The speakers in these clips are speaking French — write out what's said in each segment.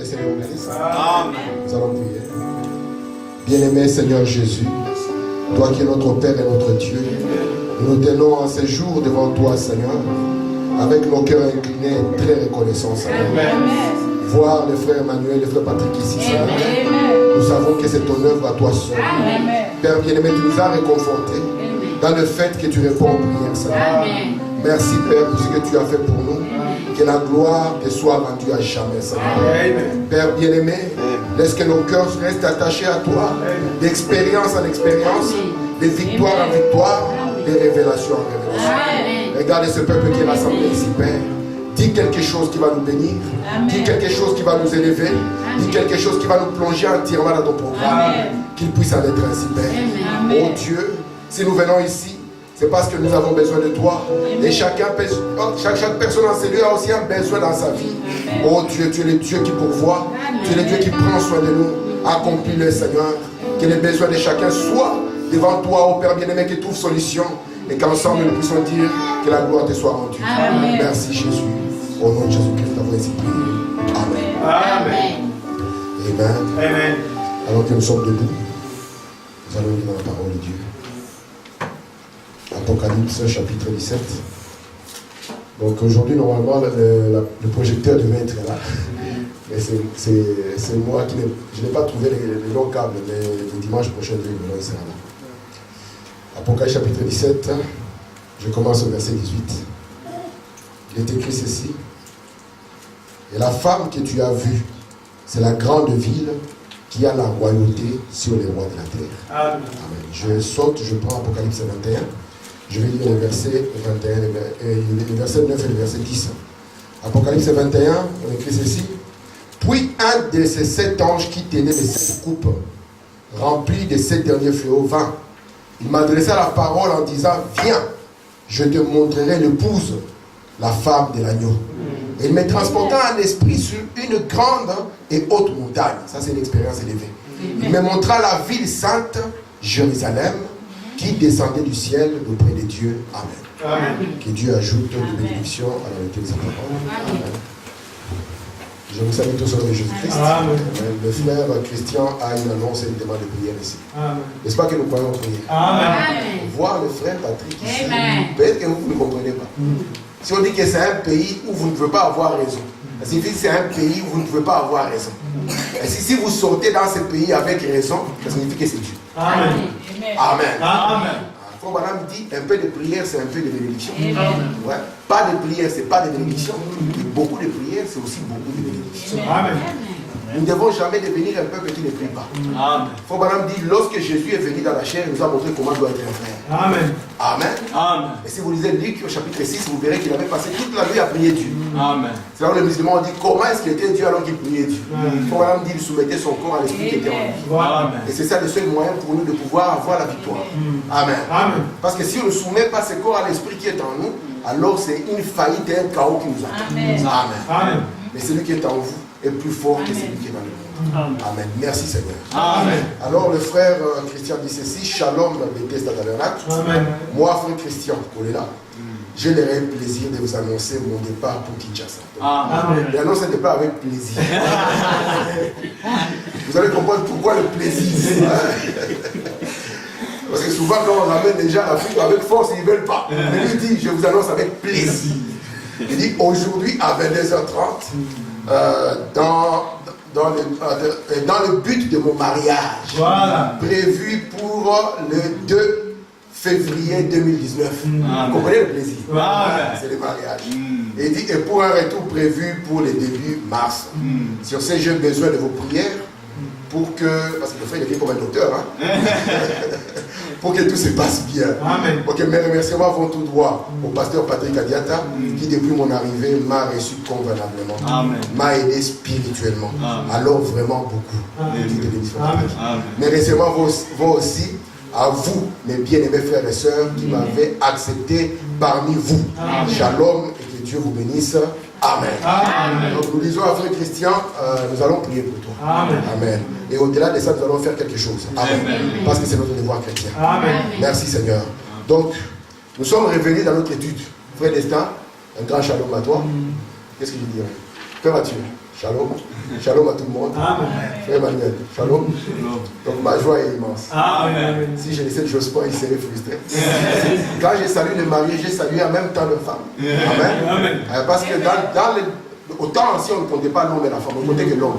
le Seigneur organise. Amen. Nous allons prier. Bien-aimé Seigneur Jésus, toi qui es notre Père et notre Dieu, nous tenons en ces jours devant toi, Seigneur, avec nos cœurs inclinés et très reconnaissants, Seigneur. Amen. Voir le frère Emmanuel, le frère Patrick ici, Seigneur. Nous savons que c'est ton œuvre à toi seul. Amen. Père bien-aimé, tu nous as réconfortés dans le fait que tu réponds aux prières, Seigneur. Amen. Merci, Père, pour ce que tu as fait pour nous. Que la gloire te soit rendue à jamais, Seigneur. Amen. Père bien-aimé, laisse que nos cœurs restent attachés à toi, d'expérience en expérience, de victoire en victoire, de révélation en révélation. Amen. Regarde ce peuple qui est rassemblé ici, Père. Dis quelque chose qui va nous bénir. Amen. Dis quelque chose qui va nous élever. Amen. Dis quelque chose qui va nous plonger entièrement dans ton programme. Qu'il puisse en être ainsi, Père. Amen. Oh Dieu, si nous venons ici, c'est parce que nous avons besoin de toi. Amen. Et chaque personne en celui a aussi un besoin dans sa vie. Amen. Oh Dieu, tu es le Dieu qui pourvoit. Amen. Tu es le Dieu qui prend soin de nous. Accomplis-le, Seigneur. Que les besoins de chacun soient devant toi, ô Père bien-aimé, qui trouve solution. Et qu'ensemble nous puissions dire que la gloire te soit rendue. Amen. Merci Jésus. Au nom de Jésus-Christ, nous avons ainsi prié. Amen. Amen. Amen. Alors que nous sommes debout, nous allons lire la parole de Dieu. Apocalypse chapitre 17. Donc aujourd'hui, normalement, le projecteur devait être là. Mais c'est moi qui n'ai pas trouvé les longs câbles, mais le dimanche prochain, il sera là. Apocalypse chapitre 17, je commence au verset 18. Il est écrit ceci. Et la femme que tu as vue, c'est la grande ville qui a la royauté sur les rois de la terre. Amen. Amen. Je saute, je prends Apocalypse 21. Je vais lire le verset 21, le verset 9 et le verset 10. Apocalypse 21, on écrit ceci. Puis un de ces 7 anges qui tenait les 7 coupes, remplies de 7 derniers fléaux, vint. Il m'adressa la parole en disant, viens, je te montrerai l'épouse, la femme de l'agneau. Et il me transporta en esprit sur une grande et haute montagne. Ça, c'est une expérience élevée. Il me montra la ville sainte, Jérusalem, qui descendait du ciel auprès de Dieu. Amen. Amen. Que Dieu ajoute de bénédictions à la vérité de sa parole. Amen. Je vous salue tous au nom de Jésus-Christ. Le frère Christian a une annonce et une demande de prière ici. N'est-ce pas que nous croyons en prière? Amen. Voir le frère Patrick ici, peut-être que vous ne comprenez pas. Si on dit que c'est un pays où vous ne pouvez pas avoir raison, ça signifie que c'est un pays où vous ne pouvez pas avoir raison. Et si vous sortez dans ce pays avec raison, ça signifie que c'est Dieu. Amen. Amen. Amen. Comme madame dit, un peu de prière, c'est un peu de bénédiction. Ouais. Pas de prière, c'est pas de bénédiction. Beaucoup de prière, c'est aussi beaucoup de bénédiction. Amen. Nous ne devons jamais devenir un peuple qui ne prie pas. Amen. Faut madame dit, lorsque Jésus est venu dans la chair, il nous a montré comment doit être un frère. Amen. Amen. Amen. Et si vous lisez Luc au chapitre 6, vous verrez qu'il avait passé toute la nuit à prier Dieu. Amen. C'est là où les musulmans ont dit, comment est-ce qu'il était Dieu alors qu'il priait Dieu? Faut madame dit, il soumettait son corps à l'esprit qui était en lui. Amen. Et c'est ça le seul moyen pour nous de pouvoir avoir la victoire. Amen. Amen. Parce que si on ne soumet pas ce corps à l'esprit qui est en nous, alors c'est une faillite et un chaos qui nous attend. Amen. Amen. Amen. Mais celui qui est en vous est plus fort que celui qui est dans le monde. Amen. Merci Seigneur. Amen. Alors le frère Christian dit ceci, Shalom Bethesda Tabernacle. Amen. Moi, frère Christian, on est là. J'ai le réel plaisir de vous annoncer mon départ pour Kinshasa. Amen. J'annonce un départ avec plaisir. Vous allez comprendre pourquoi le plaisir. Parce que souvent quand on ramène les gens à l'Afrique avec force, ils ne veulent pas. Mais lui dit, je vous annonce avec plaisir. Il dit, aujourd'hui à 22h30, dans le but de mon mariage, voilà, prévu pour le 2 février 2019. Vous comprenez le plaisir? Voilà. C'est le mariage. Et il dit, et pour un retour prévu pour le début mars. Sur ce, j'ai besoin de vos prières pour que, parce que le frère est comme un docteur, hein, pour que tout se passe bien. Amen. Ok, mes remerciements vont tout droit au pasteur Patrick Adiata, qui depuis mon arrivée m'a reçu convenablement, m'a aidé spirituellement. Amen. Alors vraiment beaucoup. Mes remerciements vont aussi à vous, mes bien-aimés frères et sœurs, qui m'avez accepté parmi vous. Amen. Shalom et que Dieu vous bénisse. Amen. Amen. Donc nous disons à frère Christian, nous allons prier pour toi. Amen. Amen. Et au-delà de ça, nous allons faire quelque chose. Amen. Amen. Parce que c'est notre devoir chrétien. Amen. Merci Seigneur. Donc, nous sommes revenus dans notre étude. Frère Destin, un grand shalom à toi. Qu'est-ce qu'il dirait? Frère Mathieu, shalom. Shalom à tout le monde. Amen. Frère Emmanuel, shalom. Donc ma joie est immense. Amen. Si je laissais Jospin, il serait frustré. Quand j'ai salué le marié, j'ai salué en même temps le femme. Amen. Parce que autant si on ne comptait pas l'homme et la femme, on comptait que l'homme.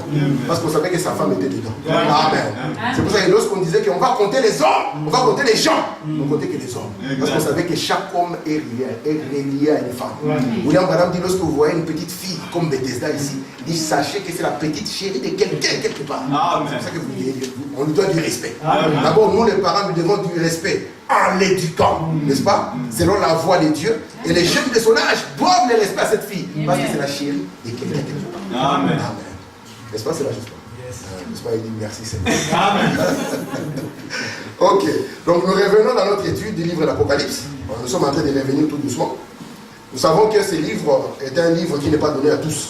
Parce qu'on savait que sa femme était dedans. Amen. C'est pour ça que lorsqu'on disait qu'on va compter les hommes, on va compter les gens, on comptait que les hommes. Parce qu'on savait que chaque homme est relié à une femme. William Branham dit, lorsque vous voyez une petite fille comme Bethesda ici, il dit, sachez que c'est la petite chérie de quelqu'un quelque part. C'est pour ça que on lui doit du respect. D'abord, nous les parents, nous devons du respect en l'éduquant, n'est-ce pas? Selon la voix de Dieu. Et les jeunes de son âge doivent le respect à cette fille. Parce que c'est la chérie de quelqu'un quelque part. Amen. N'est-ce pas? C'est la juste. N'est-ce pas? Il dit merci Seigneur. Amen. Ok. Donc nous revenons dans notre étude du livre de l'Apocalypse. Nous sommes en train de revenir tout doucement. Nous savons que ce livre est un livre qui n'est pas donné à tous.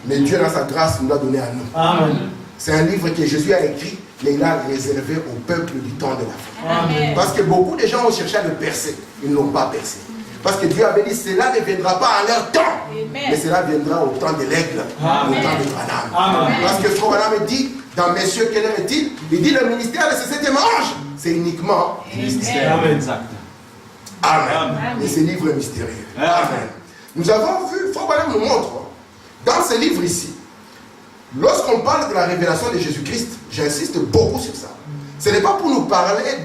Mais Dieu, dans sa grâce, nous l'a donné à nous. Amen. C'est un livre que Jésus a écrit, mais il a réservé au peuple du temps de la fin. Amen. Parce que beaucoup de gens ont cherché à le percer. Ils ne l'ont pas percé. Parce que Dieu avait dit, cela ne viendra pas à leur temps. Amen. Mais cela viendra au temps de l'aigle, au temps de Branham. Parce que Frère Branham dit, dans Messieurs, quelle heure est-il? Il dit, le ministère de ce 7e ange, c'est uniquement mystère. Amen. Amen. Et ce livre est mystérieux. Amen. Nous avons vu, Frère Branham nous montre, dans ce livre ici, lorsqu'on parle de la révélation de Jésus-Christ, j'insiste beaucoup sur ça. Ce n'est pas pour nous parler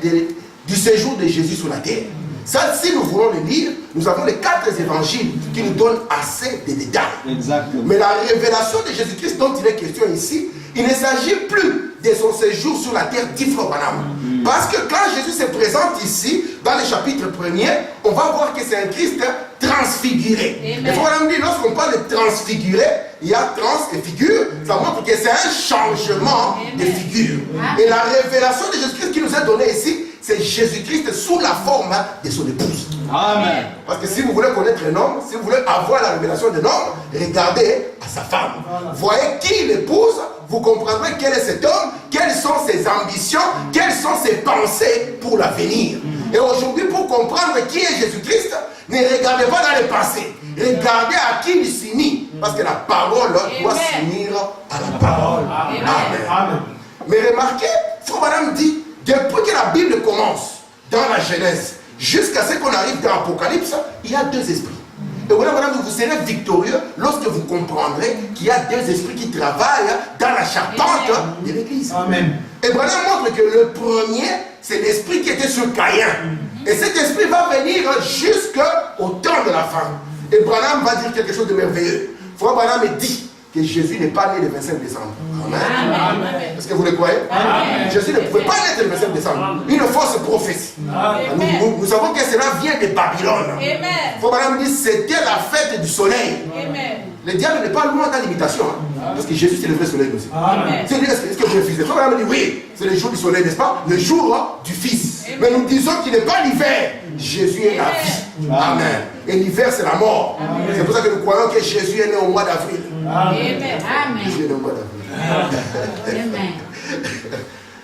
du séjour de Jésus sur la terre. Ça, si nous voulons le lire, nous avons les 4 évangiles qui nous donnent assez de détails. Exactement. Mais la révélation de Jésus-Christ dont il est question ici, il ne s'agit plus de son séjour sur la terre, dit Frère Branham. Parce que quand Jésus se présente ici, dans le chapitre 1er, on va voir que c'est un Christ transfiguré. Amen. Et Frère Branham dit, lorsqu'on parle de transfiguré, il y a trans et figure, ça montre que c'est un changement de figure. Et la révélation de Jésus-Christ qui nous est donnée ici, c'est Jésus-Christ sous la forme de son épouse. Amen. Parce que si vous voulez connaître un homme, si vous voulez avoir la révélation d'un homme, regardez à sa femme. Voyez qui l'épouse, vous comprendrez quel est cet homme, quelles sont ses ambitions, quelles sont ses pensées pour l'avenir. Et aujourd'hui, pour comprendre qui est Jésus-Christ, ne regardez pas dans le passé. Regardez à qui il s'unit. Parce que la parole doit s'unir à la parole. Amen. Mais remarquez, Frère Branham dit, depuis que la Bible commence dans la Genèse jusqu'à ce qu'on arrive dans l'Apocalypse, il y a 2 esprits. Et voilà, madame, vous serez victorieux lorsque vous comprendrez qu'il y a 2 esprits qui travaillent dans la charpente de l'Église. Amen. Et voilà montre que le premier, c'est l'esprit qui était sur Caïn. Et cet esprit va venir jusqu'au temps de la fin. Et Branham va dire quelque chose de merveilleux. Frère Branham dit que Jésus n'est pas né le 25 décembre. Amen. Amen. Est-ce que vous le croyez? Amen. Jésus ne pouvait pas naître le 25 décembre. Une fausse prophétie. Nous savons que cela vient de Babylone. Frère Branham dit que c'était la fête du soleil. Amen. Le diable n'est pas loin dans l'imitation. Parce que Jésus c'est le vrai soleil aussi. Est-ce que vous refusez? Frère Branham dit oui, c'est le jour du soleil, n'est-ce pas? Le jour du Fils. Amen. Mais nous disons qu'il n'est pas l'hiver. Jésus est la vie. Amen. Et l'hiver c'est la mort. C'est pour ça que nous croyons que Jésus est né au mois d'avril. Amen. Jésus est né au mois d'avril.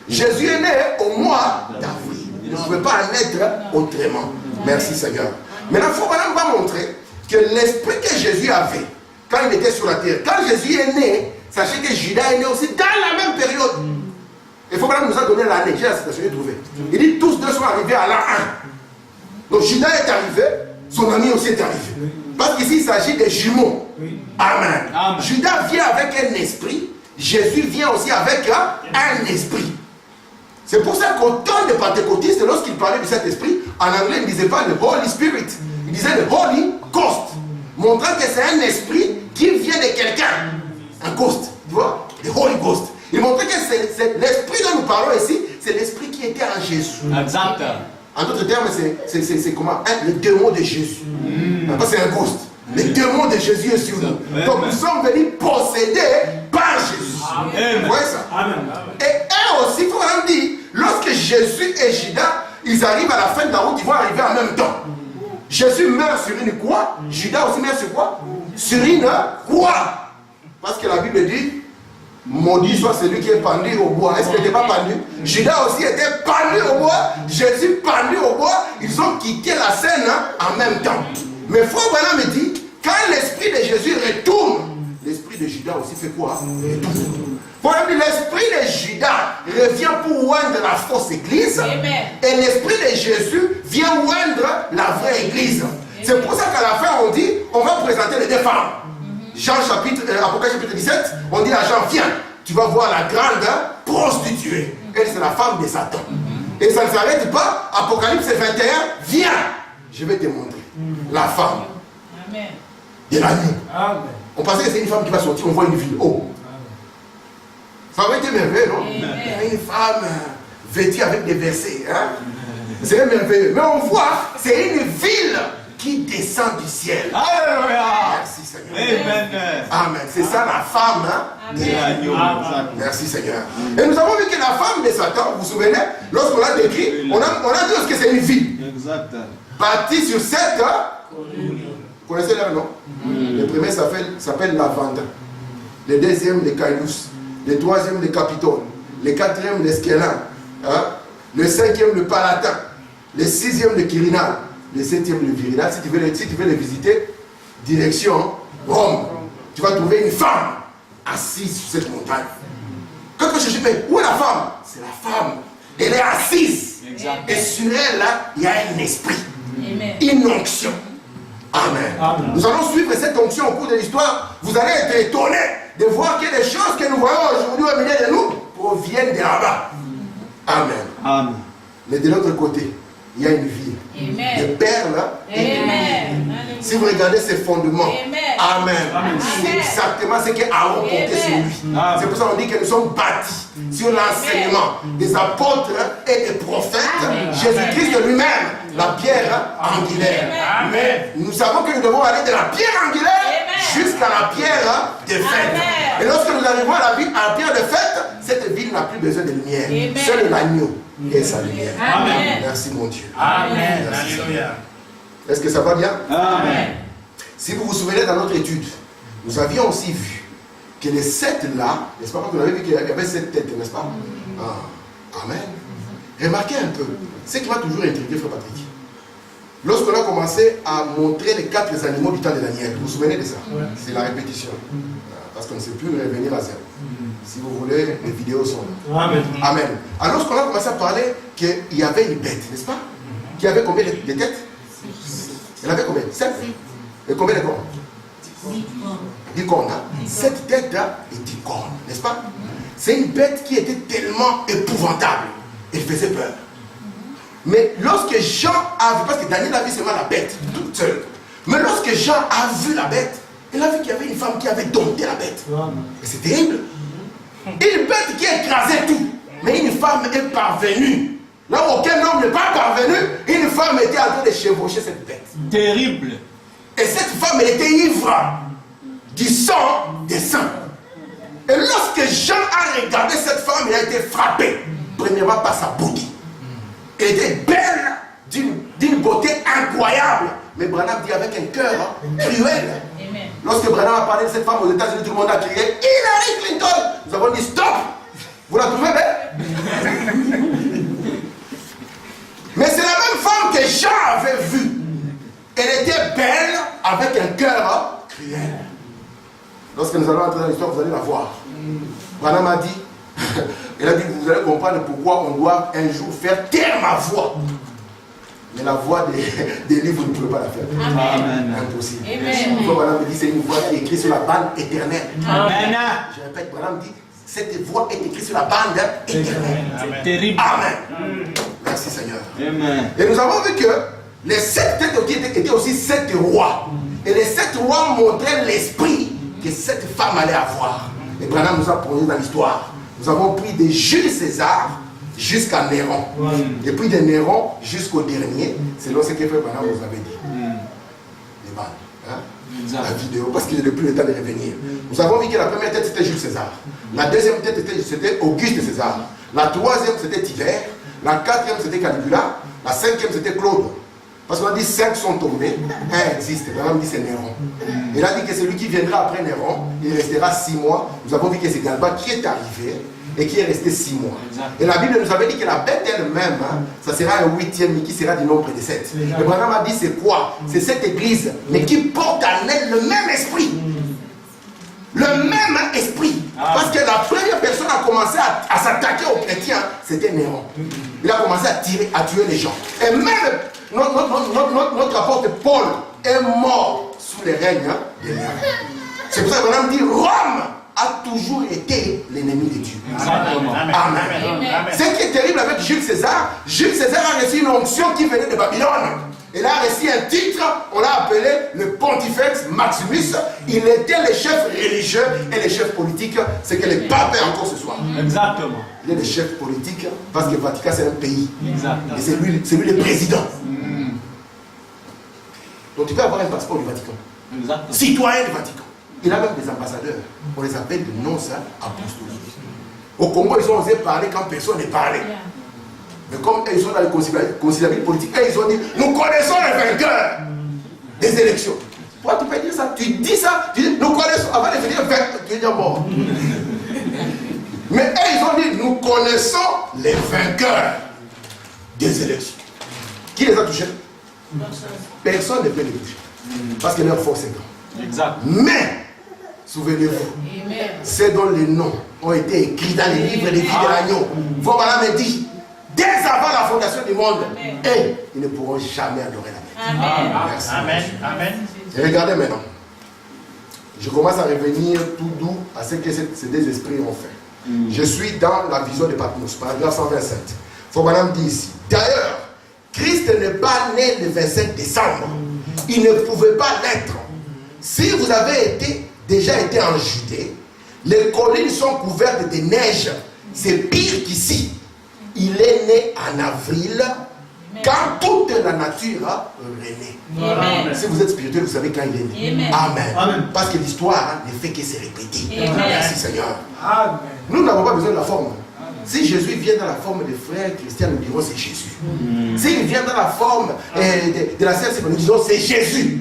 Jésus est né au mois d'avril. Il ne pouvait pas en être autrement. Merci Seigneur. Maintenant, Frère Branham va montrer que l'esprit que Jésus avait quand il était sur la terre, quand Jésus est né, sachez que Judas est né aussi dans la même période. Et Frère Branham nous a donné l'année. J'ai la citation trouvée. Il dit tous 2 sont arrivés à l'an 1. Donc Judas est arrivé, son ami aussi est arrivé. Parce qu'ici il s'agit des jumeaux. Amen. Amen. Judas vient avec un esprit, Jésus vient aussi avec un esprit. C'est pour ça qu'au temps des pentecôtistes, lorsqu'il parlait de cet esprit, en anglais il ne disait pas le Holy Spirit, il disait le Holy Ghost, montrant que c'est un esprit qui vient de quelqu'un. Un ghost, tu vois, le Holy Ghost. Il montrait que c'est l'esprit dont nous parlons ici, c'est l'esprit qui était en Jésus. Exact. En d'autres termes, c'est comment? Le démon de Jésus. C'est un ghost. Le démon de Jésus est sur nous. Donc nous sommes venus possédés par Jésus. Vous voyez ça? Amen. Et eux aussi, il faut même dire, lorsque Jésus et Judas, ils arrivent à la fin de la route, ils vont arriver en même temps. Jésus meurt sur une croix, Judas aussi meurt sur quoi? Sur une croix. Parce que la Bible dit, maudit soit celui qui est pendu au bois. Est-ce qu'il n'était pas pendu? Judas aussi était pendu au bois, Jésus pendu au bois. Ils ont quitté la scène en même temps. Mais Frère Branham me dit, quand l'esprit de Jésus retourne, l'esprit de Judas aussi fait quoi? L'esprit de Judas revient pour oindre la fausse église. Amen. Et l'esprit de Jésus vient oindre la vraie église. C'est pour ça qu'à la fin on dit, on va présenter les deux femmes. Apocalypse chapitre 17, on dit à Jean, viens, tu vas voir la grande prostituée. Elle, c'est la femme de Satan. Et ça ne s'arrête pas. Apocalypse 21, viens, je vais te montrer la femme de la nuit. On pensait que c'est une femme qui va sortir, on voit une ville. Oh, ça aurait été merveilleux, non? Une femme vêtue avec des versets. Hein? C'est merveilleux. Mais on voit, c'est une ville qui descend du ciel. Alléluia. Merci Seigneur. Amen. Amen. C'est ça la femme de l'agneau. Merci Seigneur. Et nous avons vu que la femme de Satan, vous vous souvenez, lorsqu'on l'a décrit, on a dit que c'est une ville. Exact. Bâtie sur 7. Vous connaissez leur nom? Le premier s'appelle Lavande. Le deuxième, le Caïnus. Le troisième, le Capitole. Le quatrième, le Skélin. Hein? Le cinquième, le Palatin. Le sixième, le Quirinal. Le septième, le Virinal. Si tu veux les visiter, direction Rome. Tu vas trouver une femme assise sur cette montagne. Quand je dis, mais où est la femme? C'est la femme. Elle est assise. Exact. Et sur elle, là, il y a un esprit. Amen. Une onction. Amen. Amen. Nous allons suivre cette onction au cours de l'histoire. Vous allez être étonnés de voir que les choses que nous voyons aujourd'hui au milieu de nous proviennent de là-bas. Amen. Amen. Mais de l'autre côté, il y a une ville. Amen. De perles. Amen. Si vous regardez ses fondements, Amen. Amen. C'est exactement ce qu'Aaron portait sur lui. C'est pour ça qu'on dit que nous sommes bâtis sur l'enseignement des apôtres et des prophètes. Jésus-Christ de lui-même, la pierre angulaire. Mais nous savons que nous devons aller de la pierre angulaire jusqu'à la pierre de fête. Et lorsque nous arrivons à la pierre de fête, cette ville n'a plus besoin de lumière. Seul l'agneau et sa lumière. Amen. Merci mon Dieu. Amen. Alléluia. Est-ce que ça va bien? Amen. Si vous vous souvenez dans notre étude, nous avions aussi vu que les 7 là, n'est-ce pas, vous avez vu qu'il y avait 7 têtes, n'est-ce pas? Amen. Remarquez un peu, ce qui m'a toujours intrigué, frère Patrick. Lorsqu'on a commencé à montrer les 4 animaux du temps de Daniel, vous vous souvenez de ça? C'est la répétition. Parce qu'on ne sait plus revenir à zéro. Si vous voulez, les vidéos sont là. Amen. Amen. Alors lorsqu'on a commencé à parler qu'il y avait une bête, n'est-ce pas? Qui avait combien de têtes? Elle avait combien? 7. Et combien de cornes? 10 cornes. 7 têtes et 10 cornes, n'est-ce pas? C'est une bête qui était tellement épouvantable. Elle faisait peur. Mais lorsque Jean a vu, parce que Daniel a vu seulement la bête, toute seule. Mais lorsque Jean a vu la bête, il a vu qu'il y avait une femme qui avait dompté la bête. Et c'est terrible. Une bête qui écrasait tout. Mais une femme est parvenue. Là où aucun homme n'est pas parvenu, une femme était en train de chevaucher cette bête. Terrible. Et cette femme, elle était ivre du sang des saints. Et lorsque Jean a regardé cette femme, il a été frappé. Premièrement par sa beauté. Elle était belle, d'une beauté incroyable. Mais Branham dit avec un cœur cruel. Amen. Lorsque Branham a parlé de cette femme aux États-Unis, tout le monde a crié Hillary Clinton. Nous avons dit stop. Vous la trouvez belle? Mais c'est la même femme que Jean avait vue. Elle était belle avec un cœur cruel. Lorsque nous allons entrer dans l'histoire, vous allez la voir. Branham a dit, elle a dit, vous allez comprendre pourquoi on doit un jour faire taire ma voix. Mais la voix des livres, vous ne pouvez pas la faire. Amen. Impossible. Amen. Branham dit, c'est une voix qui est écrite sur la bande éternelle. Amen. Je répète, Branham dit, cette voix est écrite sur la bande éternelle. C'est terrible. Amen. Merci Seigneur. Amen. Et nous avons vu que les 7 têtes étaient aussi 7 rois. Et les 7 rois montraient l'esprit que cette femme allait avoir. Et Branham nous a plongé dans l'histoire. Nous avons pris de Jules César jusqu'à Néron. Et puis de Néron jusqu'au dernier, selon ce que Frère Branham nous avait dit. Les balles. Hein? La vidéo, parce qu'il n'est plus le temps de revenir. Nous avons vu que la première tête c'était Jules César. La deuxième tête c'était Auguste César. La troisième c'était Tibère. La quatrième c'était Caligula. La cinquième c'était Claude. Parce qu'on a dit 5 sont tombés, un existe. Branham dit c'est Néron. Il a dit que celui qui viendra après Néron, il restera 6 mois. Nous avons vu que c'est Galba qui est arrivé et qui est resté 6 mois. Et la Bible nous avait dit que la bête elle-même, ça sera un 8e qui sera du nombre de 7. Et Branham a dit c'est quoi? C'est cette église, mais qui porte en elle le même esprit. Le même esprit. Parce que la première personne a commencé à s'attaquer aux chrétiens, c'était Néron. Il a commencé à tuer les gens. Et même notre apôtre Paul est mort sous les règnes de Néron. C'est pour ça qu'on a dit Rome a toujours été l'ennemi de Dieu. Amen. Amen. Ce qui est terrible avec Jules César a reçu une onction qui venait de Babylone. Il a reçu un titre, on l'a appelé le Pontifex Maximus. Il était le chef religieux et le chef politique. C'est que le pape est encore ce soir. Exactement. Il est le chef politique parce que le Vatican c'est un pays. Exactement. Et c'est lui le président. Donc tu peux avoir un passeport du Vatican. Exactement. Citoyen du Vatican. Il a même des ambassadeurs. On les appelle des nonces apostoliques. Au Congo, ils ont osé parler quand personne n'est parlé. Mais comme ils sont dans le conciliabilité politique, ils ont dit, nous connaissons les vainqueurs des élections. Toi, tu peux dire ça. Tu dis ça, tu dis, nous connaissons, avant de venir vainqueur, tu es déjà mort. Mais ils ont dit, nous connaissons les vainqueurs des élections. Qui les a touchés? Personne ne peut les toucher. Parce que leur force est grande. Exact. Mais, souvenez-vous, c'est dont les noms ont été écrits dans les livres des vies de l'agneau. Voilà me dit, dès avant la fondation du monde, et ils ne pourront jamais adorer la main. Amen. Merci. Amen. Amen. Et regardez maintenant. Je commence à revenir tout doux à ce que ces deux esprits ont fait. Je suis dans la vision de Patmos, paragraphe 127. Faubanam dit ici, d'ailleurs, Christ n'est pas né le 27 décembre. Il ne pouvait pas l'être. Si vous avez déjà été en Judée, les collines sont couvertes de neige. C'est pire qu'ici. Il est né en avril, quand toute la nature renaît. Si vous êtes spirituel, vous savez quand il est né. Amen. Amen. Parce que l'histoire ne fait que se répéter. Merci Seigneur. Amen. Nous n'avons pas besoin de la forme. Si Jésus vient dans la forme de frère Christian, nous dirons c'est Jésus. S'il vient dans la forme de la Sainte, nous disons c'est Jésus.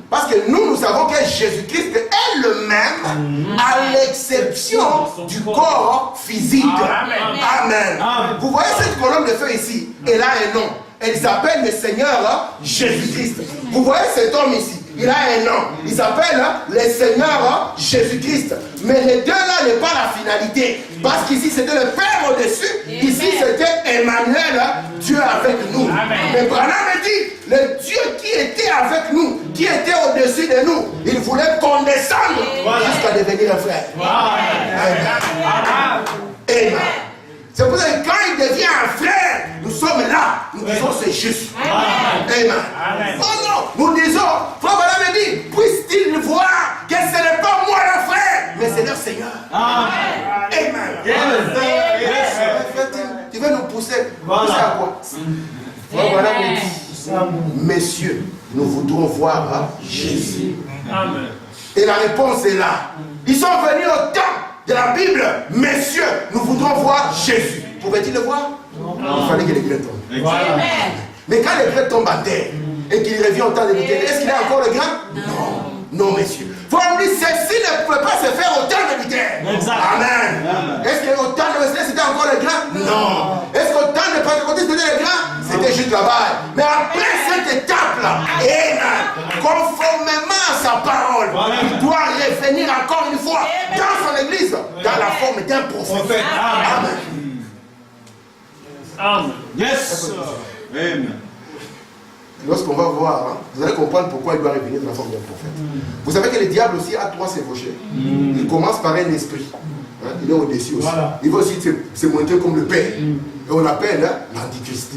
Parce que nous savons que Jésus-Christ est le même, à l'exception du corps physique. Amen. Vous voyez cette colonne de feu ici, elle a un nom. Elle s'appelle le Seigneur Jésus-Christ. Vous voyez cet homme ici, il a un nom. Il s'appelle le Seigneur Jésus-Christ. Mais les deux là n'est pas la finalité. Parce qu'ici c'était le Père au-dessus. Ici c'était Emmanuel, Dieu avec nous. Mais Branham dit, le Dieu qui était avec nous, qui était au-dessus de nous, il voulait condescendre jusqu'à devenir un frère. Amen. C'est pour ça que quand il devient un frère, nous sommes là, nous disons c'est juste. Amen. Oh non, nous disons, frère Branham dit, puisse-t-il voir que ce n'est pas moi le frère, mais c'est leur Seigneur. Amen. Tu veux nous pousser à quoi? Frère Branham dit, messieurs, nous voudrons voir Jésus. Amen. Et la réponse est là. Ils sont venus au temps de la Bible, messieurs, nous voudrons voir Jésus. Pouvait-il le voir? Non. Il fallait que les grains tombent. Mais quand les grains tombent à terre et qu'il revient au temps de l'Éternel, est-ce qu'il a encore le grain? Non. Non, messieurs. Faut me dire, ceci ne peut pas se faire au temps de l'Éternel. Amen. Est-ce qu'au temps de l'Éternel c'était encore le grain? Non. Est-ce qu'au temps de Pentecôte c'était le grain? C'était juste là-bas. Mais après cette étape-là, conformément à sa parole, il doit revenir encore une fois dans son église, dans la forme d'un prophète. Amen. Amen. Yes. Amen. Lorsqu'on va voir, vous allez comprendre pourquoi il doit revenir dans la forme d'un prophète. Vous savez que le diable aussi a trois chevauchés. Il commence par un esprit. Il est au-dessus aussi. Il va aussi se montrer comme le Père. Et on l'appelle l'Antichrist.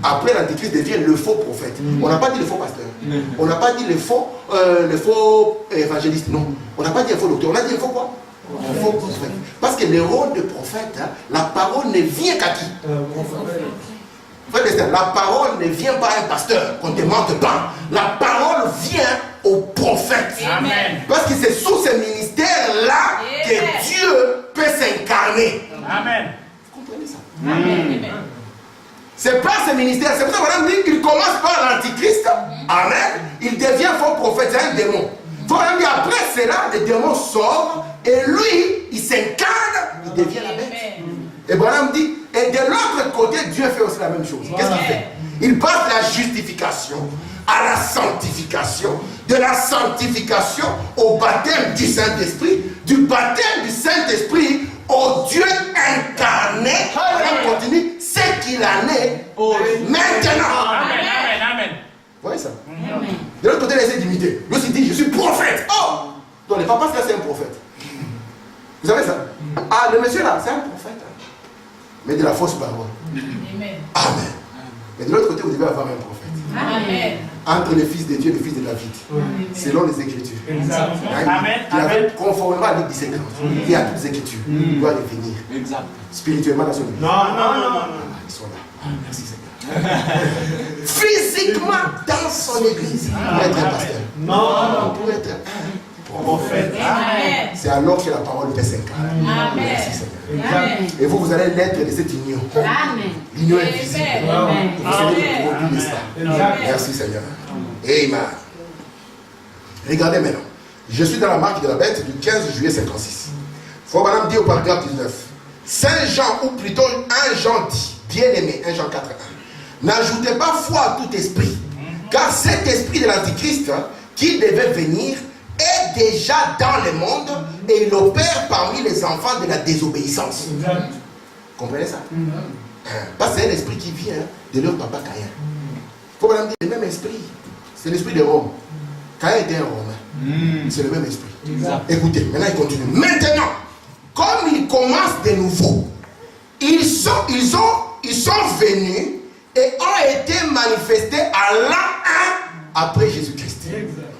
Après, l'Antichrist devient le faux prophète. On n'a pas dit le faux pasteur. On n'a pas dit le faux évangéliste. Non. On n'a pas dit le faux docteur. On a dit le faux quoi? Le faux prophète. Parce que le rôle de prophète, la parole ne vient qu'à qui? La parole ne vient pas à un pasteur, qu'on ne te mente pas. La parole vient au prophète. Amen. Parce que c'est sous ce ministère-là que Dieu peut s'incarner. Amen. Vous comprenez ça? Amen. C'est pas ce ministère. C'est pour ça qu'on dit qu'il commence par l'Antichrist. Amen. Il devient faux prophète. C'est un démon. Après cela, le démon sort et lui, il s'incarne, il devient la bête. Et Branham dit, et de l'autre côté, Dieu fait aussi la même chose. Qu'est-ce qu'il fait? Il passe de la justification à la sanctification, de la sanctification au baptême du Saint-Esprit, du baptême du Saint-Esprit au Dieu incarné, on continue, ce qu'il en est maintenant. Amen. Vous voyez ça? De l'autre côté, il essaie d'imiter. Lui aussi dit, je suis prophète. Oh! Donc le papa, c'est un prophète. Vous savez ça? Ah, le monsieur là, c'est un prophète. Mais de la fausse parole. Amen. Mais de l'autre côté, vous devez avoir un prophète. Amen. Entre le fils de Dieu et le fils de David. Selon les Écritures. Amen. Conformément à l'Église secrète. Il y a toutes les Écritures. Il doit les venir. Exact. Spirituellement dans son église. Non. Ils sont là. Merci Seigneur. Physiquement dans son église. Pour être un pasteur. Non. Pour être un Prophète. c'est alors que la parole peut s'incarner. Merci Seigneur. Et vous allez naître de cette union. L'union invisible. Vous allez le produit de ça. Merci Seigneur. Amen. Regardez maintenant. Je suis dans la marque de la bête du 15 juillet 56. Faut madame dire au paragraphe 19. Saint Jean, ou plutôt 1 Jean dit, bien aimé, 1 Jean 4, 1. N'ajoutez pas foi à tout esprit, car cet esprit de l'Antichrist qui devait venir est déjà dans le monde et il opère parmi les enfants de la désobéissance. Comprenez ça? Parce que c'est un esprit qui vient de leur papa Caïn. Il faut madame dire le même esprit. C'est l'esprit de Rome. Caïn était un Romain. C'est le même esprit. Écoutez, maintenant il continue. Maintenant, comme il commence de nouveau, ils sont venus et ont été manifestés à l'an 1 après Jésus-Christ.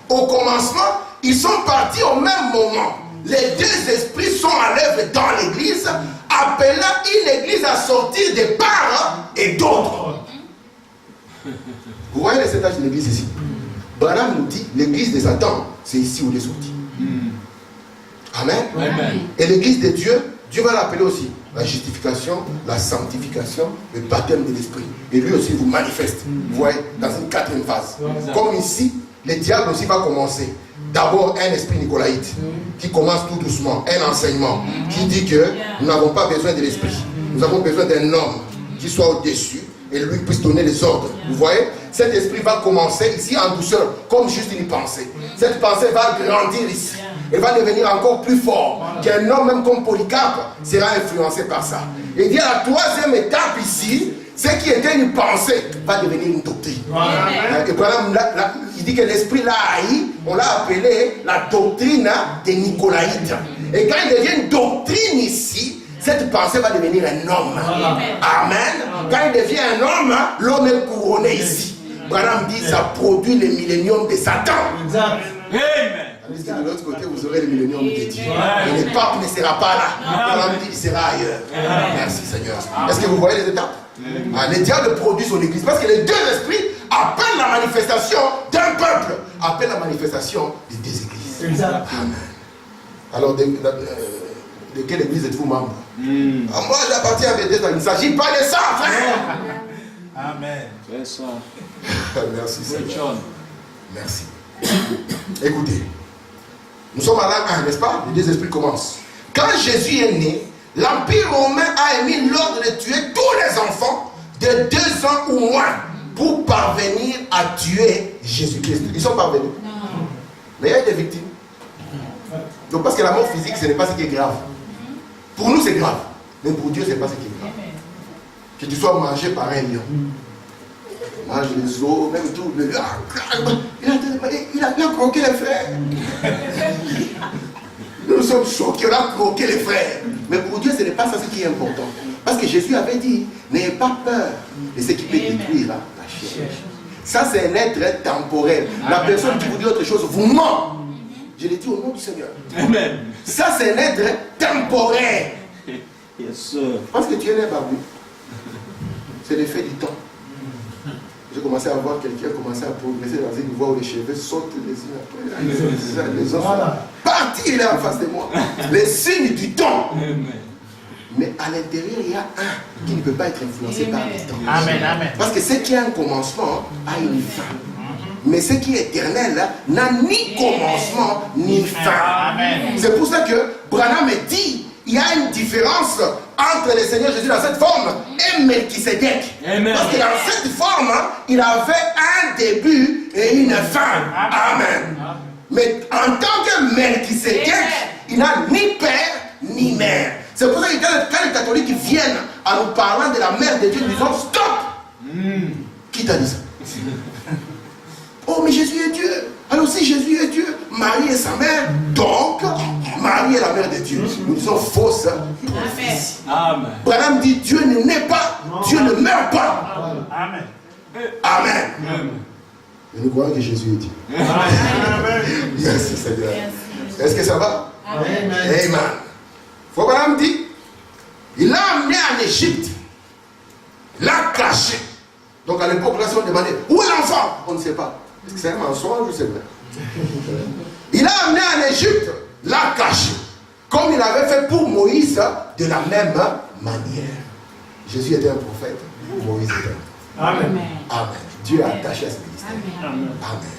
Au commencement, ils sont partis au même moment. Les deux esprits sont à l'œuvre dans l'église, appelant une église à sortir des parts et d'autres. Vous voyez les étages de l'église ici? Branham nous dit l'église de Satan, c'est ici où il est sorti. Amen. Et l'église de Dieu, Dieu va l'appeler aussi la justification, la sanctification, le baptême de l'esprit. Et lui aussi vous manifeste. Vous voyez, dans une quatrième phase. Comme ici, le diable aussi va commencer. D'abord un esprit nicolaïte qui commence tout doucement, un enseignement qui dit que nous n'avons pas besoin de l'esprit. Nous avons besoin d'un homme qui soit au-dessus et lui puisse donner les ordres. Vous voyez, cet esprit va commencer ici en douceur, comme juste une pensée. Cette pensée va grandir ici. Elle va devenir encore plus fort. Qu'un homme, même comme Polycarpe, sera influencé par ça. Et il dit à la troisième étape ici, ce qui était une pensée va devenir une doctrine. Et voilà, il dit que l'esprit l'a haï, on l'a appelé la doctrine des Nicolaïtes. Et quand il devient une doctrine ici, cette pensée va devenir un homme. Amen. Quand il devient un homme, l'homme est couronné ici. Branham dit ça produit le millénium de Satan. Amen. De l'autre côté, vous aurez le millénium de Dieu. Et le pape ne sera pas là. Branham dit il sera ailleurs. Merci Seigneur. Est-ce que vous voyez les étapes? Le diable produit son église parce que les deux esprits appellent la manifestation d'un peuple, appellent la manifestation des deux églises. Amen. Alors, de quelle église êtes-vous membre? Moi, j'appartiens à Bethesda. Il ne s'agit pas de ça, frère. Amen. C'est ça. Merci Seigneur. Merci. Écoutez, nous sommes à l'an 1, n'est-ce pas? Les deux esprits commencent. Quand Jésus est né, l'Empire romain a émis l'ordre de tuer tous les enfants de 2 ans ou moins pour parvenir à tuer Jésus-Christ. Ils sont parvenus. Non. Mais il y a des victimes. Donc parce que la mort physique, ce n'est pas ce qui est grave. Pour nous, c'est grave. Mais pour Dieu, ce n'est pas ce qui est grave. Que tu sois mangé par un lion. Mange les os, même tout. Il a bien croqué les frères. Nous sommes choqués, on a croqué les frères. Mais pour Dieu, ce n'est pas ça ce qui est important. Parce que Jésus avait dit, n'ayez pas peur de ce qui peut détruire la chair. Ça, c'est un être temporel. La personne qui vous dit autre chose vous ment. Je l'ai dit au nom du Seigneur. Amen. Ça, c'est un être temporel. Yes, sir. Parce que tu es né barbu. C'est l'effet du temps. J'ai commencé à voir quelqu'un commencer à progresser dans une voie où les cheveux sautent les uns après les autres. Parti, il est en face de moi. Les signes du temps. Mais à l'intérieur, il y a un qui ne peut pas être influencé par le temps. Amen, amen. Parce que ce qui a un commencement a une fin. Mais ce qui est éternel n'a ni commencement ni fin. C'est pour ça que Branham dit il y a une différence entre le Seigneur Jésus dans cette forme et Melchisédek. Parce que dans cette forme, il avait un début et une fin. Amen. Mais en tant que Melchisédek, il n'a ni père ni mère. C'est pour ça que quand les catholiques viennent en nous parlant de la mère de Dieu, ils disent stop. Qui t'a dit ça? Oh, mais Jésus est Dieu. Alors si Jésus est Dieu, Marie est sa mère, donc Marie est la mère de Dieu. Nous disons fausse. Amen. Branham dit Dieu ne naît pas, Dieu ne meurt pas. Amen. Amen. Et nous croyons que Jésus est Dieu. Merci Seigneur. Est-ce que ça va? Amen. Amen. Faut Branham dit, il l'a amené en Égypte, l'a caché. Donc à l'époque, là, si on demandait, où est l'enfant? On ne sait pas. Est-ce que c'est un mensonge ou c'est vrai? Il l'a amené en Égypte, l'a caché. Comme il avait fait pour Moïse, de la même manière. Jésus était un prophète, Moïse était un. Amen. Amen. Dieu a attaché à ce ministère. Amen. Amen.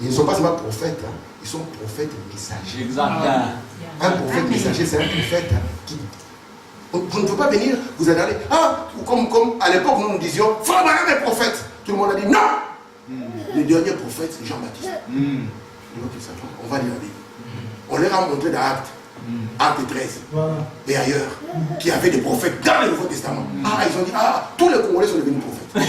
Ils ne sont pas seulement prophètes, ils sont prophètes et messagers. Exactement. Un prophète messager, c'est un prophète qui... Vous ne pouvez pas venir, vous allez aller, comme à l'époque nous disions, Frère Branham est prophète. Tout le monde a dit non. Le dernier prophète, c'est Jean-Baptiste. On va lire la Bible. On leur a montré dans Acte 13 et ailleurs, qu'il y avait des prophètes dans le Nouveau Testament. Ils ont dit, tous les Congolais sont devenus prophètes.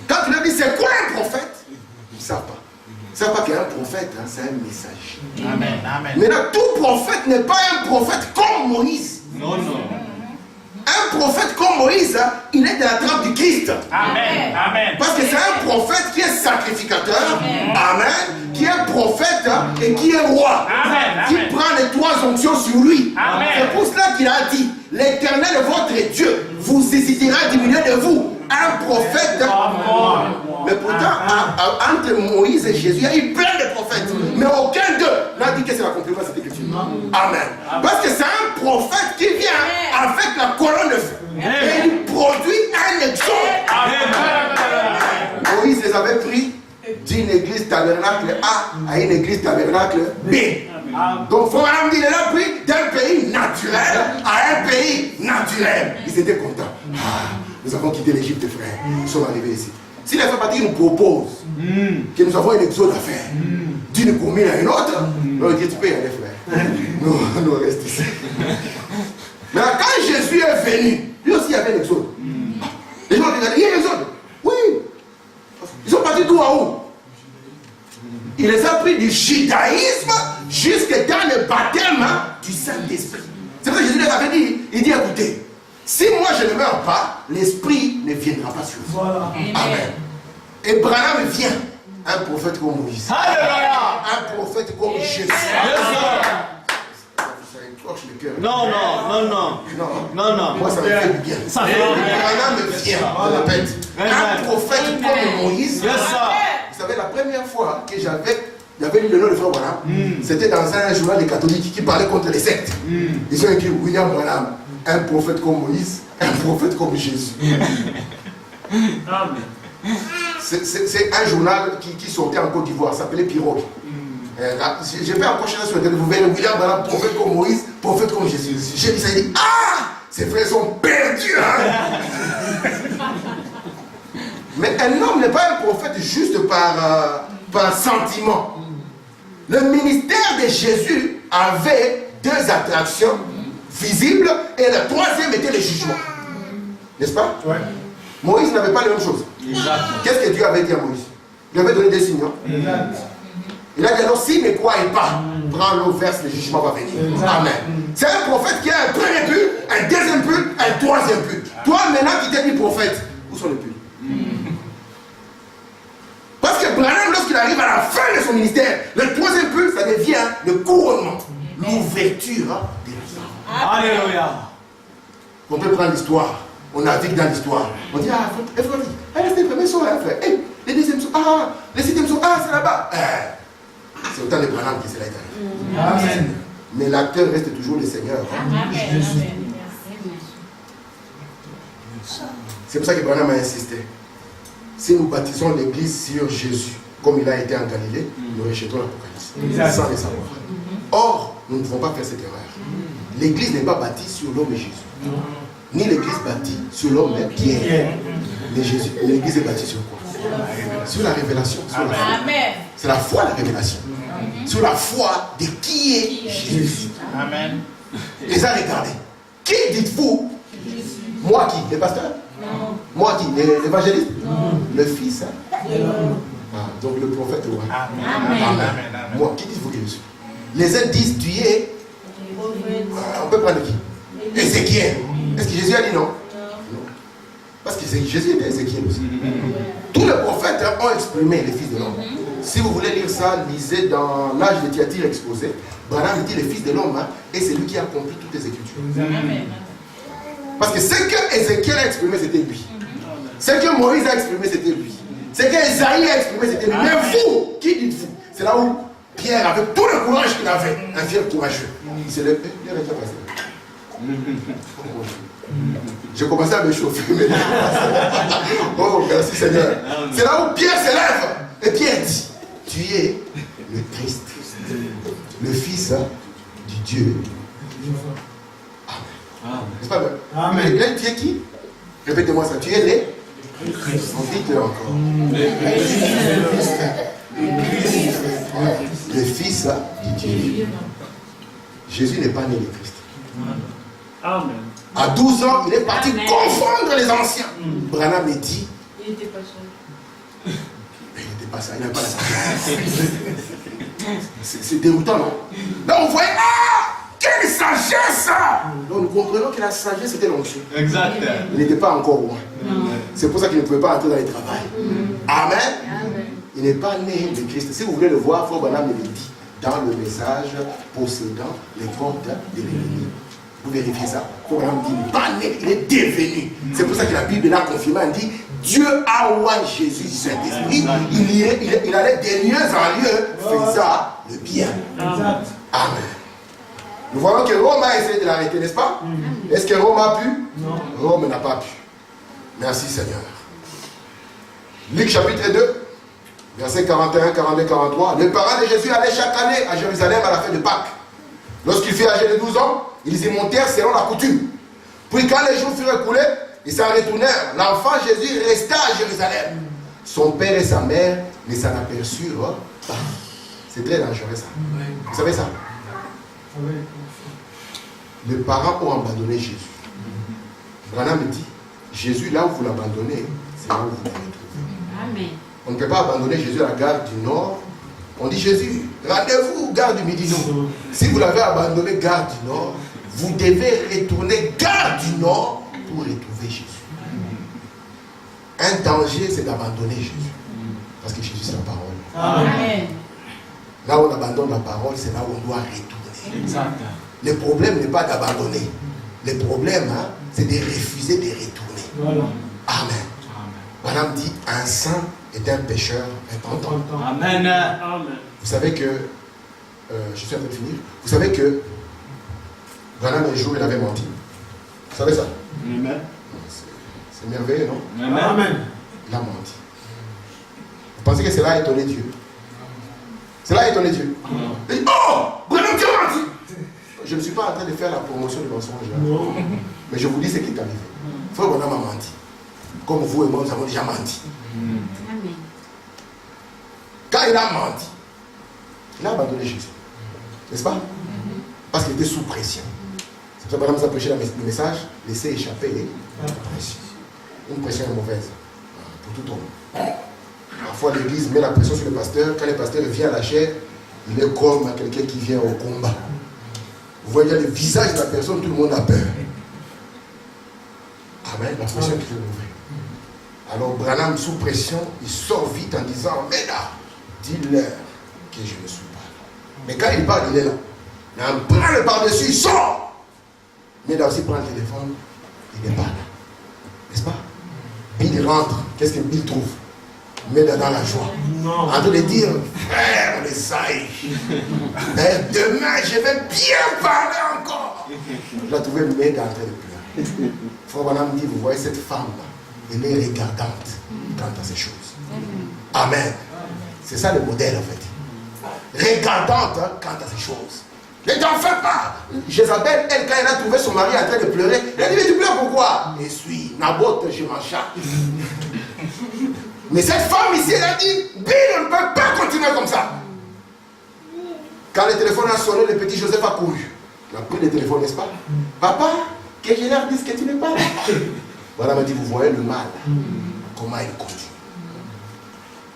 Quand tu leur dis, c'est quoi un prophète? Ils ne savent pas. Ils ne savent pas qu'un prophète, c'est un messager. Amen. Amen. Maintenant, tout prophète n'est pas un prophète comme Moïse. Non, non. Un prophète comme Moïse, il est de la trempe du Christ. Amen. Amen. Parce que c'est un prophète qui est sacrificateur. Amen. Qui est prophète et qui est roi. Amen. Qui prend les trois onctions sur lui. Amen. C'est pour cela qu'il a dit, l'Éternel votre Dieu vous suscitera du milieu de vous un prophète. Mais pourtant, entre Moïse et Jésus, il y a eu plein de prophètes. Mais aucun d'eux n'a dit que c'est l'accomplissement de cette écriture. Amen. Parce que c'est un prophète qui vient avec la colonne de feu. Et il produit un exode. Moïse les avait pris d'une église tabernacle A à une église tabernacle B. Donc, Frère Branham dit, il a pris d'un pays naturel à un pays naturel. Ils étaient contents. Nous avons quitté l'Égypte, frère. Nous sommes arrivés ici. Si les frères nous proposent que nous avons un exode à faire d'une commune à une autre, on dit, tu peux y aller, frère. Nous restons ici. Mais quand Jésus est venu, lui aussi il y avait un exode. Les gens disent, il y a un exode. Oui. Ils sont partis d'où à où? Il les a pris du judaïsme jusque dans le baptême du Saint-Esprit. C'est pour ça que Jésus les avait dit, il dit, écoutez, si moi je ne meurs pas, l'Esprit ne viendra pas sur vous. Voilà. Amen. Et Branham vient, un prophète comme Moïse. Alléluia. Un prophète comme Jésus. Non. Moi, ça me fait du bien. Branham vient, je répète. Un prophète comme Moïse. Vous savez, la première fois que j'avais lu le nom de Frère Branham, c'était dans un journal des catholiques qui parlait contre les sectes. Ils ont écrit William Branham, un prophète comme Moïse, un prophète comme Jésus. C'est un journal qui sortait en Côte d'Ivoire, ça s'appelait Pirogue. J'ai fait encore chercher sur le téléphone, vous verrez William Branham, prophète comme Moïse, prophète comme Jésus. J'ai dit ça, il dit, ces frères sont perdus. Mais un homme n'est pas un prophète juste par sentiment. Le ministère de Jésus avait deux attractions visibles et la troisième était le jugement. N'est-ce pas? Ouais. Moïse n'avait pas les mêmes choses. Qu'est-ce que Dieu avait dit à Moïse? Il avait donné des signes. Il a dit alors s'il ne croit pas, prends l'eau, verse, le jugement va venir. Amen. C'est un prophète qui a un premier but, un deuxième but, un troisième but. Toi maintenant qui t'es dit prophète, où sont les buts? Parce que Branham, lorsqu'il arrive à la fin de son ministère, le troisième but, ça devient le couronnement, l'ouverture des gens. Alléluia. On peut prendre l'histoire, on navigue dans l'histoire. On dit, c'est le premier saut, frère. Les deuxièmes sauts, les septièmes sauts, c'est là-bas. C'est autant de Branham qui s'est là. Amen. Mais l'acteur reste toujours le Seigneur. Amen. C'est pour ça que Branham a insisté. Si nous baptisons l'église sur Jésus, comme il a été en Galilée, nous rejetons l'Apocalypse, sans le savoir. Or, nous ne devons pas faire cette erreur. L'église n'est pas bâtie sur l'homme Jésus. Ni l'église bâtie sur l'homme Pierre. Mais Jésus, l'église est bâtie sur quoi? Sur la révélation. Sur la foi. C'est la foi, la révélation. sur la foi de qui est Jésus. Amen. Les a regardés. Qui dites-vous? Moi qui? Les pasteurs? Non. Moi qui? L'évangéliste? Non. Le fils? Donc le prophète. Amen. Amen. Moi, qui dites-vous que je suis? Les uns disent tu es. On peut prendre qui? Ézéchiel. Est-ce que Jésus a dit non? Non. Parce que Jésus était Ézéchiel aussi. Tous les prophètes ont exprimé les fils de l'homme. Si vous voulez lire ça, lisez dans l'âge de Thyatire exposé. Branham dit le fils de l'homme et c'est lui qui a accompli toutes les écritures. Amen. Parce que ce que Ézéchiel a exprimé, c'était lui. Ce que Moïse a exprimé, c'était lui. Ce que Esaïe a exprimé, c'était lui. Mais vous, qui dites-vous? C'est là où Pierre, avec tout le courage qu'il avait, un fier courageux, il s'est levé. J'ai commencé à me chauffer. Oh, merci Seigneur. C'est là où Pierre s'élève. Et Pierre dit, tu es le Christ, le Fils du Dieu. Amen. N'est-ce pas vrai? Amen. Là, tu es qui? Répétez-moi ça. Tu es le Christ. Dites-le encore. Le Fils du Dieu. Jésus n'est pas né le Christ. Amen. À 12 ans, il est parti confondre les anciens. Branham me dit. Il n'était pas ça. Il n'était pas ça, il n'avait pas la sagesse. C'est déroutant, non? Là, on voyait, quelle sagesse! Donc, nous comprenons que la sagesse était l'onction. Exact. Il n'était pas encore roi. C'est pour ça qu'il ne pouvait pas entrer dans les travail. Amen. Il n'est pas né de Christ. Si vous voulez le voir, Frère Branham me dit dans le message possédant les portes de l'ennemi. Vous vérifiez ça. Frère Branham dit, il n'est pas né, il est devenu. C'est pour ça que la Bible l'a confirmé. Elle dit, Dieu a oint Jésus du Saint-Esprit. Il allait de lieu en lieu, faisant le bien. Amen. Nous voyons que Rome a essayé de l'arrêter, n'est-ce pas? Est-ce que Rome a pu? Non. Rome n'a pas pu. Merci Seigneur. Luc chapitre 2, versets 41, 42, 43. Les parents de Jésus allaient chaque année à Jérusalem à la fête de Pâques. Lorsqu'il fut âgé de 12 ans, ils y montèrent selon la coutume. Puis quand les jours furent écoulés, ils s'en retournèrent. L'enfant Jésus resta à Jérusalem. Son père et sa mère ne s'en aperçurent pas. C'est très dangereux ça. Vous savez ça? Les parents ont abandonné Jésus. Branham me dit, Jésus, là où vous l'abandonnez, c'est là où vous le retrouvez. Amen. On ne peut pas abandonner Jésus à la gare du Nord. On dit, Jésus, rendez-vous gare du Midi. Non. Si vous l'avez abandonné gare du Nord, vous devez retourner gare du Nord pour retrouver Jésus. Un danger, c'est d'abandonner Jésus. Parce que Jésus, c'est la parole. Amen. Là où on abandonne la parole, c'est là où on doit retourner. Exact. Le problème n'est pas d'abandonner. Le problème, c'est de refuser de retourner. Voilà. Amen. Madame dit, un saint est un pécheur repentant. Amen. Amen. Vous savez que, je suis en train de finir, vous savez que Branham un jour il avait menti. Vous savez ça? Amen. C'est merveilleux, non? Amen. Il a menti. Vous pensez que cela a étonné Dieu? Cela a étonné Dieu. Il dit, oh, Branham tu as menti. Je ne suis pas en train de faire la promotion du mensonge. Non. Mais je vous dis ce qui est arrivé. Frère Branham a menti. Comme vous et moi, nous avons déjà menti. Amen. Quand il a menti, il a abandonné Jésus. N'est-ce pas? Parce qu'il était sous pression. C'est pour ça que Branham a prêché le message, laissez échapper la pression. Une pression est mauvaise pour tout homme. Parfois l'église met la pression sur le pasteur. Quand le pasteur vient à la chair, il est comme quelqu'un qui vient au combat. Vous voyez le visage de la personne, tout le monde a peur. Amen, la pression qui est mauvaise. Alors Branham sous pression, il sort vite en disant, mais là, dis-leur que je ne suis pas là. Mais quand il parle, il est là. Il a un bras le par-dessus, il sort. Mais là aussi prend le téléphone, il n'est pas là. N'est-ce pas? Bill rentre, qu'est-ce que Bill trouve? Mais dans la joie. Non. En train de dire, frère, les sailles. Demain, je vais bien parler encore. Je l'ai trouvé Meda en train de pleurer. Frère Branham dit, vous voyez cette femme-là, elle est regardante quant à ces choses. Amen. C'est ça le modèle en fait. Regardante quant à ces choses. Ne t'en fais pas. Jézabel, elle, quand elle a trouvé son mari en train de pleurer, elle a dit, mais tu pleures pourquoi? Je suis Naboth, je m'en charge. Mais cette femme ici, elle a dit, Bill, on ne peut pas continuer comme ça. Quand le téléphone a sonné, le petit Joseph a couru. Il a pris le téléphone, n'est-ce pas? Papa, que je leur dise que tu n'es pas là. Voilà, m'a dit, vous voyez le mal. Comment il conduit.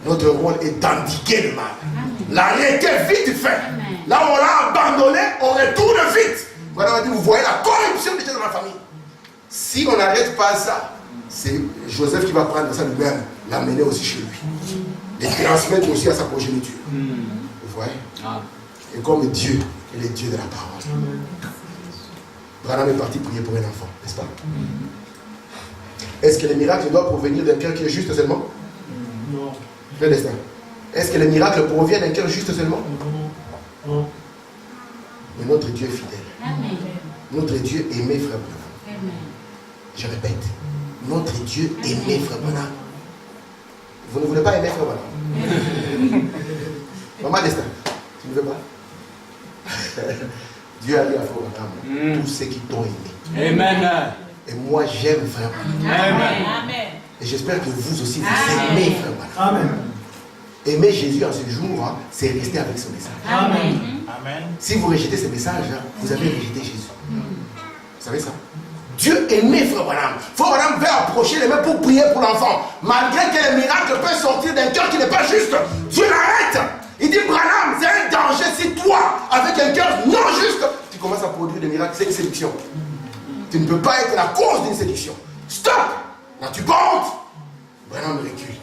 Notre rôle est d'endiguer le mal. L'arrêter vite fait. Là où on l'a abandonné, on retourne vite. Voilà, m'a dit, vous voyez la corruption déjà dans la famille. Si on n'arrête pas ça, c'est Joseph qui va prendre ça lui-même, l'amener aussi chez lui. Et transmettre aussi à sa progéniture. Vous voyez? Et comme Dieu est le Dieu de la parole. Branham est parti prier pour un enfant, n'est-ce pas? Est-ce que les miracles doivent provenir d'un cœur qui est juste seulement? Non. Est-ce que les miracles proviennent d'un cœur juste seulement? Non. Mais notre Dieu est fidèle. Amen. Notre Dieu aimait frère Branham. Je répète, notre Dieu aimait frère Branham. Vous ne voulez pas aimer frère Branham? Maman Destin, tu ne veux pas? Dieu a dit à frère Branham, tous ceux qui t'ont aimé. Amen. Et moi j'aime frère Branham. Amen. Et j'espère que vous aussi vous aimez frère Branham. Amen. Aimer Jésus en ce jour, hein, c'est rester avec ce message. Amen. Amen. Si vous rejetez ce message, hein, vous avez rejeté Jésus. Vous savez ça? Dieu aimait frère Branham. Frère Branham veut approcher les mains pour prier pour l'enfant. Malgré que les miracles peuvent sortir d'un cœur qui n'est pas juste, Dieu l'arrête. Il dit, Branham, c'est un danger si toi, avec un cœur non juste, tu commences à produire des miracles. C'est une séduction. Tu ne peux pas être la cause d'une séduction. Stop. Là tu montes. Branham recule.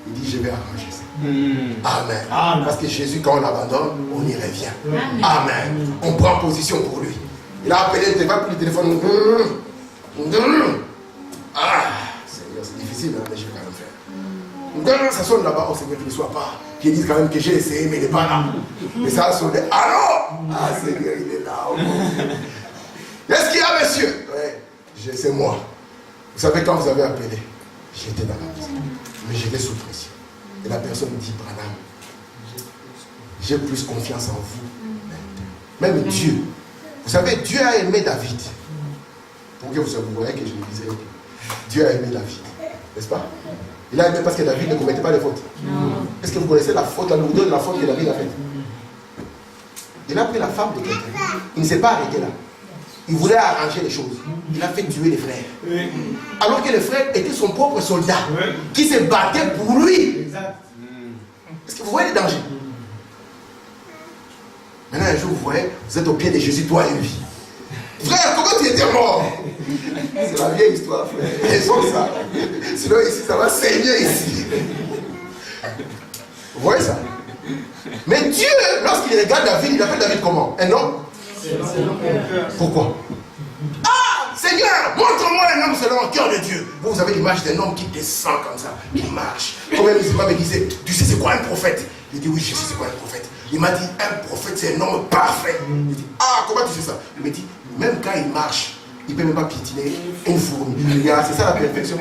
Il dit, je vais arranger ça. Amen. Amen. Parce que Jésus, quand on l'abandonne, on y revient. Amen. Amen. On prend position pour lui. Il a appelé, il n'a pas pris le téléphone. Ah, Seigneur, c'est difficile, hein, mais je vais quand même faire. Ça sonne là-bas, oh Seigneur, qu'il ne soit pas. Qu'il dise quand même que j'ai essayé, mais il n'est pas là. Mais ça a sonné. Allô? Ah, Seigneur, il est là. Oh. Qu'est-ce qu'il y a, monsieur? Ouais, c'est moi. Vous savez, quand vous avez appelé, j'étais dans la maison. Mais j'étais sous pression. Et la personne dit, Branham, j'ai plus confiance en vous. Même Dieu. Vous savez, Dieu a aimé David. Pour que vous voyez que je le disais. Dieu a aimé David. N'est-ce pas? Il a aimé parce que David ne commettait pas de fautes. Est-ce que vous connaissez la faute, la lourdeur de la faute que David a faite? Il a pris la femme de quelqu'un. Il ne s'est pas arrêté là. Il voulait arranger les choses. Il a fait tuer les frères. Alors que les frères étaient son propre soldat qui se battait pour lui. Est-ce que vous voyez les dangers? Maintenant, un jour, vous voyez, vous êtes au pied de Jésus, toi et lui. Frère, comment tu étais mort? C'est la vieille histoire, frère. Ils sont ça. Sinon, ici, ça va saigner ici. Vous voyez ça? Mais Dieu, lorsqu'il regarde David, il appelle David comment? Un homme? Pourquoi? Ah, Seigneur, montre-moi un homme selon le cœur de Dieu. Vous avez l'image d'un homme qui descend comme ça, qui marche. Comme un musulman me disait, tu sais c'est quoi un prophète? Il dit, oui, je sais c'est quoi un prophète. Il m'a dit, un prophète c'est un homme parfait. Il dit, ah, comment tu sais ça? Il me dit, même quand il marche, il ne peut même pas piétiner une fourmi. C'est ça la perfection.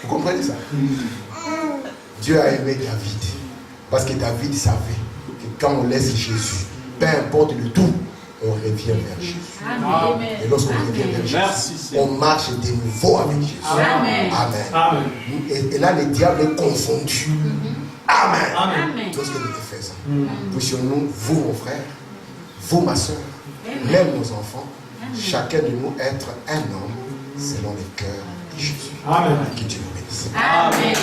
Vous comprenez ça? Dieu a aimé David. Parce que David savait que quand on laisse Jésus, peu importe le tout, on revient vers Jésus. Amen. Et lorsqu'on revient vers Jésus, on marche de nouveau avec Jésus. Amen. Amen. Amen. Et là, le diable est confondu. Amen. Amen. Tout ce que nous faisons. Puissions-nous, vous, mon frère, vous, ma soeur, même nos enfants, chacun de nous être un homme selon le cœur de Jésus. Amen. Que Dieu vous bénisse. Amen.